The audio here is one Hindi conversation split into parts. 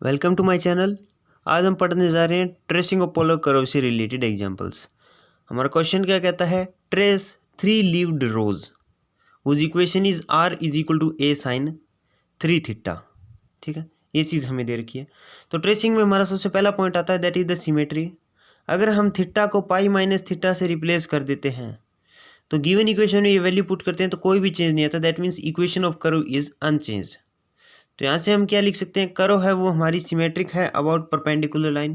Welcome to my channel. आज हम पढ़ने जा रहे हैं ट्रेसिंग ऑफ पोलर कर्व से रिलेटेड एग्जांपल्स। हमारा क्वेश्चन क्या कहता है, trace 3 leaved rose whose equation is r is equal to a sine 3 theta. ठीक है, ये चीज़ हमें दे रखी है। तो ट्रेसिंग में हमारा सबसे पहला पॉइंट आता है दैट इज द सिमेट्री। अगर हम थीटा को पाई माइनस थीटा से रिप्लेस कर देते हैं तो गिवन इक्वेशन में ये वैल्यू पुट करते हैं तो कोई भी चेंज नहीं आता, that means equation of curve is unchange. तो यहाँ से हम क्या लिख सकते हैं, कर्व है वो हमारी सिमेट्रिक है about perpendicular line.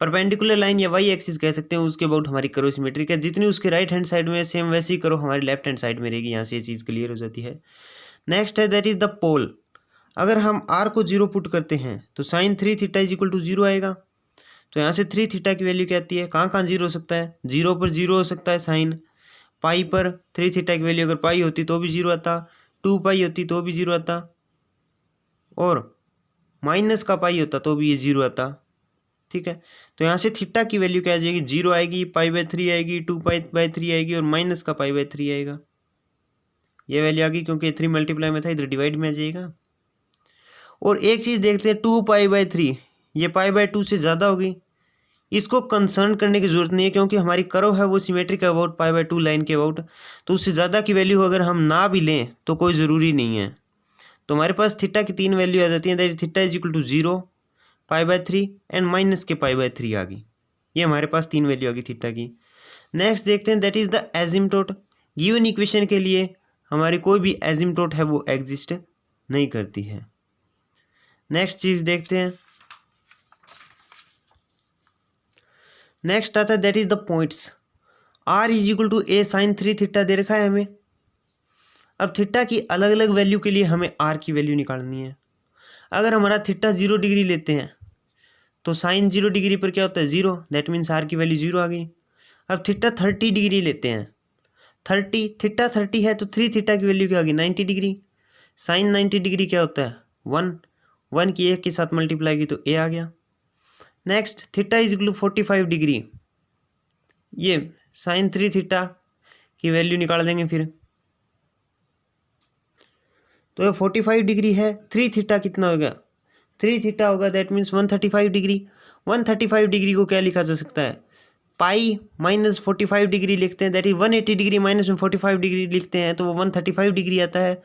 Perpendicular line या वाई एक्सिस कह सकते हैं, उसके अबाउट हमारी कर्व सिमेट्रिक है। जितनी उसके राइट हैंड साइड में सेम वैसी कर्व हमारी लेफ्ट हैंड साइड में रहेगी। यहाँ से ये चीज़ क्लियर हो जाती है। नेक्स्ट है दैट इज द पोल। अगर हम आर को 0 पुट करते हैं तो sine 3 theta is equal to 0 आएगा। तो यहाँ से 3 थीटा की वैल्यू क्या आती है, कहाँ कहाँ 0 हो सकता है, 0 पर 0 हो सकता है साइन। पाई पर 3 थीटा की वैल्यू अगर पाई होती तो भी 0 आता, 2 पाई होती तो भी 0 आता, और माइनस का पाई होता तो भी ये 0 आता। ठीक है, तो यहाँ से थीटा की वैल्यू क्या आ जाएगी, 0 आएगी, पाई/3 आएगी, 2 पाई/3 आएगी और माइनस का पाई/3 आएगा। ये वैल्यू आ गई क्योंकि 3 मल्टीप्लाई में था, इधर डिवाइड में आ जाएगा। और एक चीज़ देखते हैं, 2 पाई/3 ये पाई/2 से ज़्यादा होगी। इसको कंसर्न करने की जरूरत नहीं है क्योंकि हमारी कर्व है वो सिमेट्रिक है अबाउट पाई/2 लाइन के अबाउट। तो उससे ज़्यादा की वैल्यू अगर हम ना भी लें तो कोई ज़रूरी नहीं है। तो हमारे पास थीटा की 3 वैल्यू आ जाती है, that theta is equal to 0, पाई/3 एंड माइनस के पाई/3 आ गई। ये हमारे पास 3 वैल्यू आ गई थीटा की। नेक्स्ट देखते हैं that is the asymptote. Given equation के लिए हमारी कोई भी एजिम्पटोट है वो एग्जिस्ट नहीं करती है। नेक्स्ट चीज देखते हैं, नेक्स्ट आता है that is the points. r is equal to a sine 3 theta दे रखा है हमें। अब थीटा की अलग अलग वैल्यू के लिए हमें r की वैल्यू निकालनी है। अगर हमारा थीटा 0 डिग्री लेते हैं तो साइन 0 डिग्री पर क्या होता है, 0, दैट मीन्स r की वैल्यू 0 आ गई। अब थीटा 30 डिग्री लेते हैं, 30 थीटा 30 है तो 3 थीटा की वैल्यू क्या आ गई, 90 डिग्री। साइन 90 डिग्री क्या होता है, 1 की 1 के साथ मल्टीप्लाई की तो a आ गया। Next theta is equal to 45 degree, ये साइन 3 थीटा की वैल्यू निकाल देंगे फिर। तो ये 45 डिग्री है, 3 थीटा कितना हो गया, 3 थीटा होगा, दैट मीन्स 135 डिग्री। 135 डिग्री को क्या लिखा जा सकता है, पाई माइनस 45 डिग्री लिखते हैं, दैट इज 180 डिग्री माइनस में 45 डिग्री लिखते हैं तो वो 135 डिग्री आता है।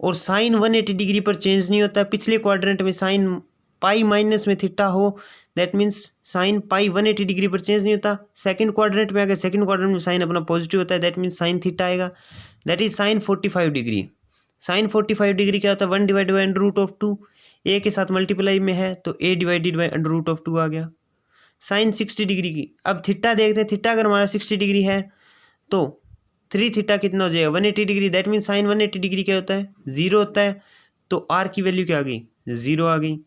और साइन 180 डिग्री पर चेंज नहीं होता। पिछले क्वाड्रेंट में साइन पाई माइनस में थीटा हो, that means sine pi 180 degree पर चेंज नहीं होता। सेकंड क्वाड्रेंट में अगर सेकंड क्वाड्रेंट में साइन अपना पॉजिटिव होता है, दैट मीन्स साइन थीटा आएगा, that is sine 45 degree. Sine 45 degree क्या होता है, 1 divide by under root of 2, A के साथ मल्टीप्लाई में है तो a divided by under root of 2 आ गया। साइन 60 डिग्री की, अब थीटा देखते हैं, थीटा अगर हमारा 60 डिग्री है तो 3 थीटा कितना हो जाएगा, 180 degree, that means sign 180 degree क्या होता है, 0 होता है। तो r की वैल्यू क्या आ गई, 0 आ गई।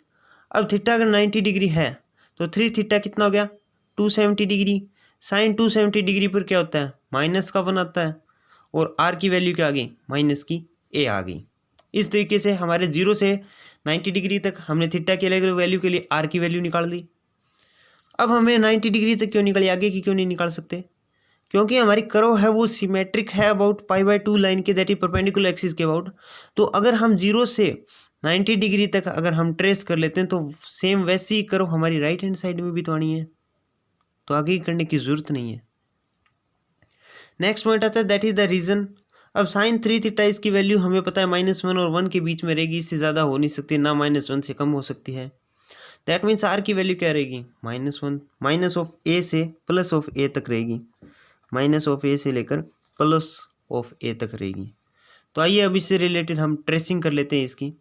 अब थीटा अगर 90 डिग्री है तो 3 थीटा कितना हो गया, 270 डिग्री। साइन 270 डिग्री पर क्या होता है, माइनस का 1 आता है और r की वैल्यू क्या आ गई, माइनस की a आ गई। इस तरीके से हमारे 0 से 90 डिग्री तक हमने थीटा की अलग अलग वैल्यू के लिए r की वैल्यू निकाल दी। अब हमें 90 डिग्री तक क्यों निकाली, आगे की क्यों नहीं निकाल सकते, क्योंकि हमारी कर्व है वो सिमेट्रिक है अबाउट पाई/2 लाइन के, दैट इज परपेंडिकुलर एक्सिस के अबाउट। तो अगर हम 0 से 90 डिग्री तक अगर हम ट्रेस कर लेते हैं तो सेम वैसी कर्व हमारी राइट हैंड साइड में भी तो आनी है, तो आगे करने की जरूरत नहीं है। नेक्स्ट पॉइंट आता है दैट इज द रीजन। अब साइन 3 थीटा इसकी वैल्यू हमें पता है -1 और 1 के बीच में रहेगी, इससे ज़्यादा हो नहीं सकती, ना -1 से कम हो सकती है। दैट मीन्स r की वैल्यू क्या रहेगी, -1, माइनस ऑफ a से प्लस ऑफ a तक रहेगी, माइनस ऑफ a से लेकर प्लस ऑफ a तक रहेगी। तो आइए अब इससे रिलेटेड हम ट्रेसिंग कर लेते हैं इसकी।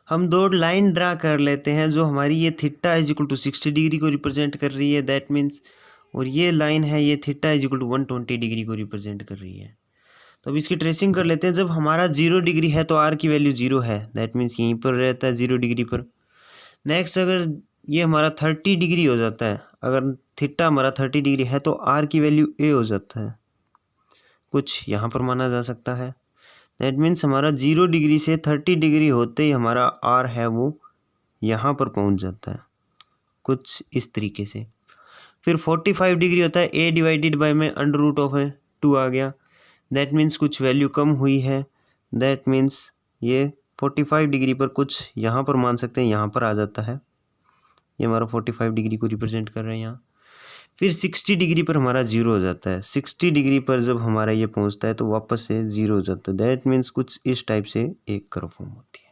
हम दो लाइन ड्रा कर लेते हैं जो हमारी ये theta is equal to 60 degree को रिप्रेजेंट कर रही है, दैट मीन्स, और ये लाइन है ये theta is equal to 120 degree को रिप्रेजेंट कर रही है। तो अब इसकी ट्रेसिंग कर लेते हैं। जब हमारा 0 डिग्री है तो r की वैल्यू 0 है, दैट मीन्स यहीं पर रहता है 0 डिग्री पर। नेक्स्ट अगर ये हमारा 30 डिग्री हो जाता है, अगर थीटा हमारा 30 डिग्री है तो r की वैल्यू a हो जाता है, कुछ यहाँ पर माना जा सकता है। दैट मीन्स हमारा 0 डिग्री से 30 डिग्री होते ही हमारा r है वो यहाँ पर पहुँच जाता है, कुछ इस तरीके से। फिर 45 डिग्री होता है, a डिवाइडेड बाई में अंडर रूट ऑफ 2 आ गया, दैट मीन्स कुछ वैल्यू कम हुई है, दैट मीन्स ये 45 डिग्री पर कुछ यहाँ पर मान सकते हैं, यहाँ पर आ जाता है, ये हमारा 45 डिग्री को रिप्रेजेंट कर रहे हैं यहाँ। फिर 60 डिग्री पर हमारा जीरो हो जाता है। 60 डिग्री पर जब हमारा ये पहुँचता है तो वापस से जीरो हो जाता है। दैट मीन्स कुछ इस टाइप से एक कर्व फॉर्म होती है।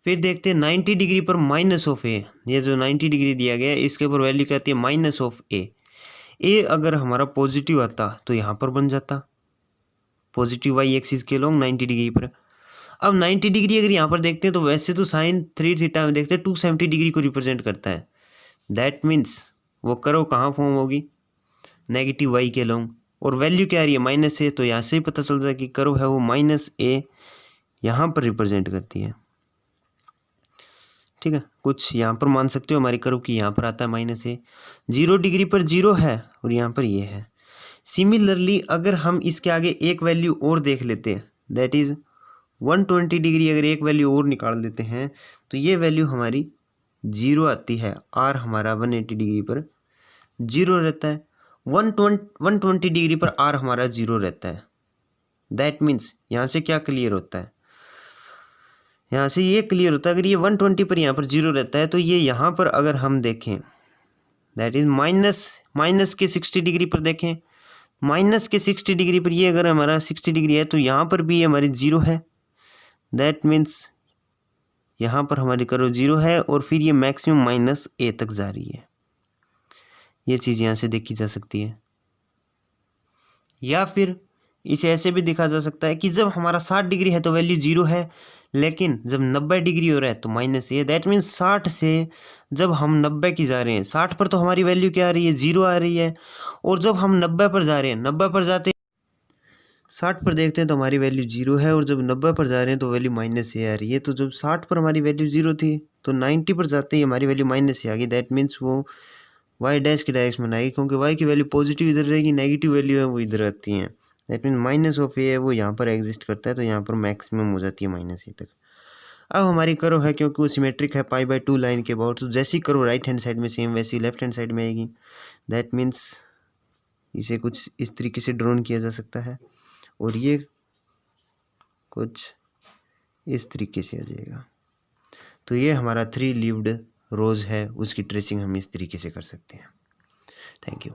फिर देखते हैं 90 डिग्री पर माइनस ऑफ ए, ये जो 90 डिग्री दिया गया है इसके ऊपर वैल्यू क्या आती है, माइनस ऑफ ए। ए अगर हमारा पॉजिटिव आता तो यहाँ पर बन जाता पॉजिटिव वाई एक्सिस के लॉन्ग 90 डिग्री पर। अब 90 डिग्री अगर यहाँ पर देखते हैं तो वैसे तो साइन 3 थीटा में देखते हैं 270 डिग्री को रिप्रेजेंट करता है। दैट मीन्स वो कर्व कहाँ फॉर्म होगी, नेगेटिव वाई के लॉन्ग, और वैल्यू क्या आ रही है, माइनस ए। तो यहाँ से ही पता चलता है कि कर्व है वो माइनस ए यहाँ पर रिप्रेजेंट करती है। ठीक है, कुछ यहाँ पर मान सकते हो हमारी कर्व की यहाँ पर आता है माइनस ए। 0 डिग्री पर जीरो है और यहाँ पर ये है। सिमिलरली अगर हम इसके आगे एक वैल्यू और देख लेते हैं, दैट इज़ 120 डिग्री, अगर एक वैल्यू और निकाल देते हैं तो ये वैल्यू हमारी 0 आती है। आर हमारा 180 डिग्री पर 0 रहता है। 120 डिग्री पर आर हमारा 0 रहता है। दैट मीन्स यहाँ से क्या क्लियर होता है, यहाँ से ये क्लियर होता है अगर ये 120 पर यहाँ पर 0 रहता है तो ये यहाँ पर अगर हम देखें दैट इज़ माइनस के 60 डिग्री पर देखें, माइनस के 60 डिग्री पर ये अगर हमारा 60 डिग्री है तो यहाँ पर भी ये हमारी 0 है। दैट मीन्स यहाँ पर हमारी कर्व 0 है और फिर ये मैक्सिमम माइनस ए तक जा रही है। ये चीज़ यहाँ से देखी जा सकती है। या फिर इसे ऐसे भी देखा जा सकता है कि जब हमारा 60 डिग्री है तो वैल्यू 0 है, लेकिन जब 90 डिग्री हो रहा है तो माइनस ए। दैट मीन्स 60 से जब हम 90 की जा रहे हैं, 60 पर तो हमारी वैल्यू क्या आ रही है, 0 आ रही है, और जब हम 90 पर जा रहे हैं, 90 पर जाते 60 पर देखते हैं तो हमारी वैल्यू 0 है, और जब 90 पर जा रहे हैं तो वैल्यू माइनस ए आ रही है। तो जब 60 पर हमारी वैल्यू 0 थी तो 90 पर जाते ही हमारी वैल्यू माइनस ए आ गई। दैट मीन्स वो वाई डैश की डायरेक्शन में आएगी, क्योंकि वाई की वैल्यू पॉजिटिव इधर रहेगी, नेगेटिव वैल्यू है वो इधर आती हैं। दैट मीन माइनस ऑफ ए है वो यहाँ पर एग्जिस्ट करता है, तो यहाँ पर मैक्सिमम हो जाती है माइनस ए तक। अब हमारी कर्व है क्योंकि वो सिमेट्रिक है π/2 लाइन के अबाउट, तो जैसी कर्व राइट हैंड साइड में सेम वैसी लेफ्ट हैंड साइड में आएगी। दैट मीन्स इसे कुछ इस तरीके से ड्रॉन किया जा सकता है और ये कुछ इस तरीके से आ जाएगा। तो ये हमारा 3 लीव्ड रोज़ है, उसकी ट्रेसिंग हम इस तरीके से कर सकते हैं। Thank you.